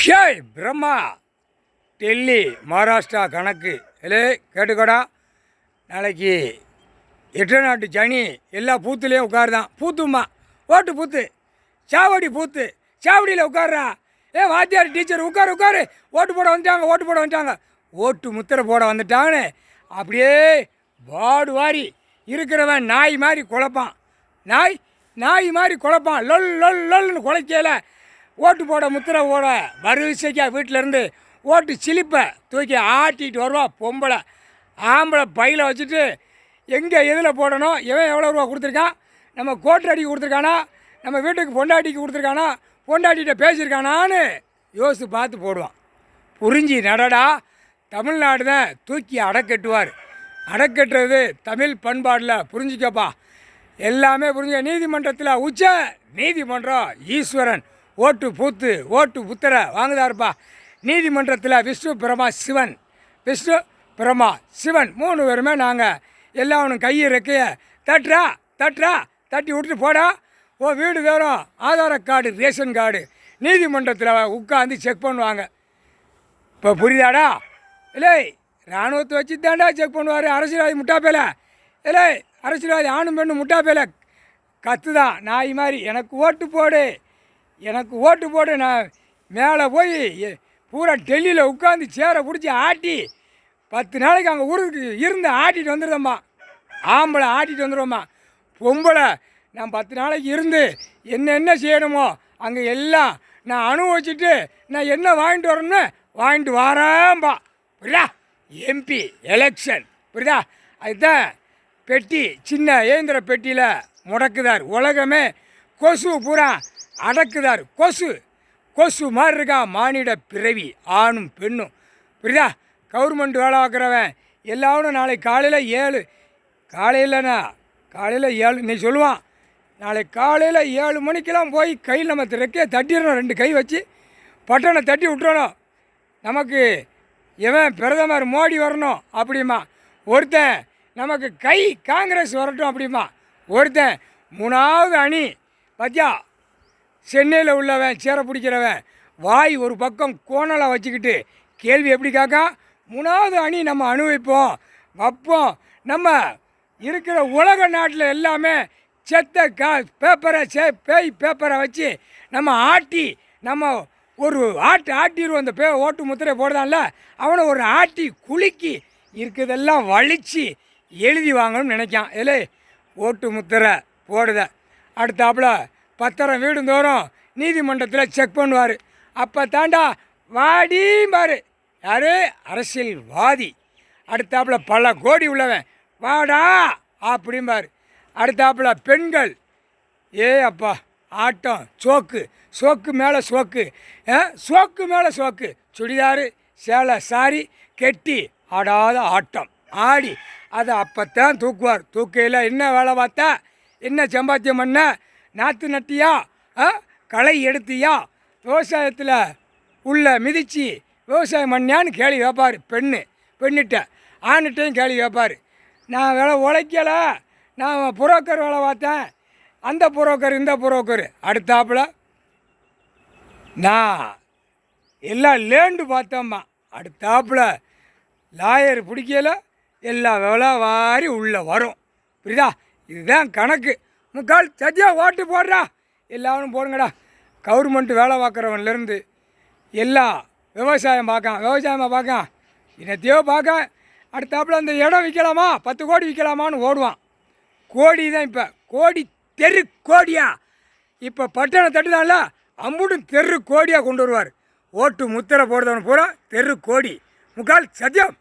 ஷேய் பிரம்மா டெல்லி மகாராஷ்டிரா கணக்கு இல்லை கேட்டுக்கோடா. நாளைக்கு எட்டு நாட்டு சனி எல்லா பூத்துலேயும் உட்காருதான். பூத்துமா ஓட்டு பூத்து சாவடி பூத்து சாவடியில் உட்காருறா. வாத்தியார் டீச்சர் உட்காரு உட்காரு, ஓட்டு போட வந்துட்டாங்க ஓட்டு போட வந்துட்டாங்க, ஓட்டு முத்திரை போட வந்துட்டாங்கன்னு அப்படியே வாடு வாரி இருக்கிறவன் நாய் மாதிரி குழப்பான். நாய் மாதிரி குழப்பான். லொல் லொல் லொல்னு குலைக்கல. ஓட்டு போட முத்திரை போட வரிசைக்காக வீட்டிலேருந்து ஓட்டு சிலிப்பை தூக்கி ஆட்டிகிட்டு வருவா பொம்பளை. ஆம்பளை பையில் வச்சுட்டு எங்கே எதில் போடணும், எவன் எவ்வளோ ரூபா கொடுத்துருக்கான், நம்ம கோட்டர் அடிக்கு கொடுத்துருக்கானா, நம்ம வீட்டுக்கு பொண்டாட்டிக்கு கொடுத்துருக்கானா, பொண்டாட்டிகிட்ட பேசியிருக்கானான்னு யோசித்து பார்த்து போடுவான். புரிஞ்சு நடடா. தமிழ்நாடு தான் தூக்கி அடக்கட்டுவார். அடக்கட்டுறது தமிழ் பண்பாடில் புரிஞ்சிக்கப்பா. எல்லாமே புரிஞ்ச. நீதிமன்றத்தில் உச்ச நீதிமன்றம் ஈஸ்வரன் ஓட்டு பூத்து ஓட்டு புத்திர வாங்குதாருப்பா. நீதிமன்றத்தில் விஷ்ணு பிரமா சிவன் 3 பேருமே நாங்கள் எல்லாரும் கையை இருக்கைய தட்டுறா தட்டி விட்டுட்டு போடா. வீடு தோறும் ஆதார கார்டு ரேஷன் கார்டு நீதிமன்றத்தில் உட்காந்து செக் பண்ணுவாங்க. இப்போ புரியுதாடா? இல்லை இராணுவத்தை வச்சு தாண்டா செக் பண்ணுவார். அரசியல்வாதி முட்டாப்பேல இல்லை, அரசியல்வாதி ஆணும் பெண்ணு முட்டாப்பேல கத்துதான் நாய் மாதிரி. எனக்கு ஓட்டு போடு நான் மேலே போய் பூரா டெல்லியில் உட்காந்து சேரை பிடிச்சி ஆட்டி 10 நாளைக்கு அங்கே ஊருக்கு இருந்து ஆட்டிட்டு வந்துடுதம்மா. ஆம்பளை ஆட்டிட்டு வந்துடுவோம்மா. பொம்பளை நான் 10 நாளைக்கு இருந்து என்ன செய்யணுமோ அங்கே எல்லாம் நான் அனுபவிச்சுட்டு நான் என்ன வாங்கிட்டு வரணும்னு வாங்கிட்டு வரேன்பா. புரியுதா? எம்பி எலெக்ஷன் புரியுதா? அதுதான் பெட்டி சின்ன இயந்திர பெட்டியில் முடக்குதார். உலகமே கொசு பூரா அடக்குதார். கொசு மாதிரி இருக்கா மானிட பிறவி ஆணும் பெண்ணும். புரியுதா? கவர்மெண்ட் வேலை பார்க்குறவன் எல்லாரும் நாளைக்கு காலையில் 7 நீ சொல்லுவான். நாளைக்கு காலையில் 7 மணிக்கெல்லாம் போய் கையில் நம்ம ரெக்கையை தட்டிடணும். 2 கை வச்சு பட்டனை தட்டி விட்டுறணும். நமக்கு இவன் பிரதமர் மோடி வரணும் அப்படிமா. ஒருத்தன் நமக்கு காங்கிரஸ் வரட்டும் அப்படிமா. ஒருத்தன் 3வது அணி பத்தியா சென்னையில் உள்ளவன் சேர பிடிக்கிறவன் வாய் ஒரு பக்கம் கோணலாக வச்சுக்கிட்டு கேள்வி எப்படி காக்கா? 3வது அணி நம்ம அனுபவிப்போம் வைப்போம். நம்ம இருக்கிற உலக நாட்டில் எல்லாமே செத்த பேப்பரை வச்சு நம்ம ஆட்டி நம்ம ஒரு ஆட்டிடுவோம். அந்த ஓட்டு முத்திரை போடுதான்ல அவனை ஒரு ஆட்டி குலுக்கி இருக்கிறதெல்லாம் வலிச்சு எழுதி வாங்கணும்னு நினைக்கான். இல்லை ஓட்டு முத்திரை போடுத. அடுத்தாப்புல பத்திரம் வீடுந்தோறும் நீதிமன்றத்தில் செக் பண்ணுவார். அப்போ தாண்டா வாடிம்பார். யார்? அரசியல்வாதி. அடுத்தாப்புல பல கோடி உள்ளவன் வாடா அப்படிம்பார். அடுத்தாப்புல பெண்கள் அப்பா ஆட்டம் சோக்கு மேலே சோக்கு சுடிதாரு சேலை சாரி கெட்டி ஆடாத ஆட்டம் ஆடி அதை அப்போத்தான் தூக்குவார். தூக்கையில் என்ன வேலை பார்த்தா, என்ன சம்பாத்தியம் பண்ண, நாற்று நட்டியா, களை எடுத்தியா, விவசாயத்தில் உள்ள மிதித்து விவசாயம் பண்ணியான்னு கேள்வி கேட்பார். பெண்ணிட்ட ஆணுட்டையும் கேள்வி கேட்பார். நான் வேலை உழைக்கலை, நான் புரோக்கர் வேலை பார்த்தேன், அந்த புரோக்கர் இந்த புரோக்கர். அடுத்தாப்புல நான் எல்லாம் லேண்டு பார்த்தோம்மா. அடுத்தாப்புல லாயர் பிடிக்கல, எல்லா வேலை வாரி உள்ளே வரும். புரியுதா? இதுதான் கணக்கு. முக்கால் சத்தியாக ஓட்டு போடுறா. எல்லாரும் போடுங்கடா. கவர்மெண்ட் வேலை பார்க்குறவன்லேருந்து எல்லாம் விவசாயமாக பார்க்கான் என்னத்தையோ பார்க்க. அடுத்தாப்புல அந்த இடம் விற்கலாமா, 10 கோடி விற்கலாமான்னு ஓடுவான். கோடி தான் இப்போ கோடி தெரு கோடியா. இப்போ பட்டணம் தட்டுதான்ல அம்புடும் தெரு கோடியாக கொண்டு வருவார். ஓட்டு முத்திரை போடுறவன் பூரா தெரு கோடி. முக்கால் சத்தியம்.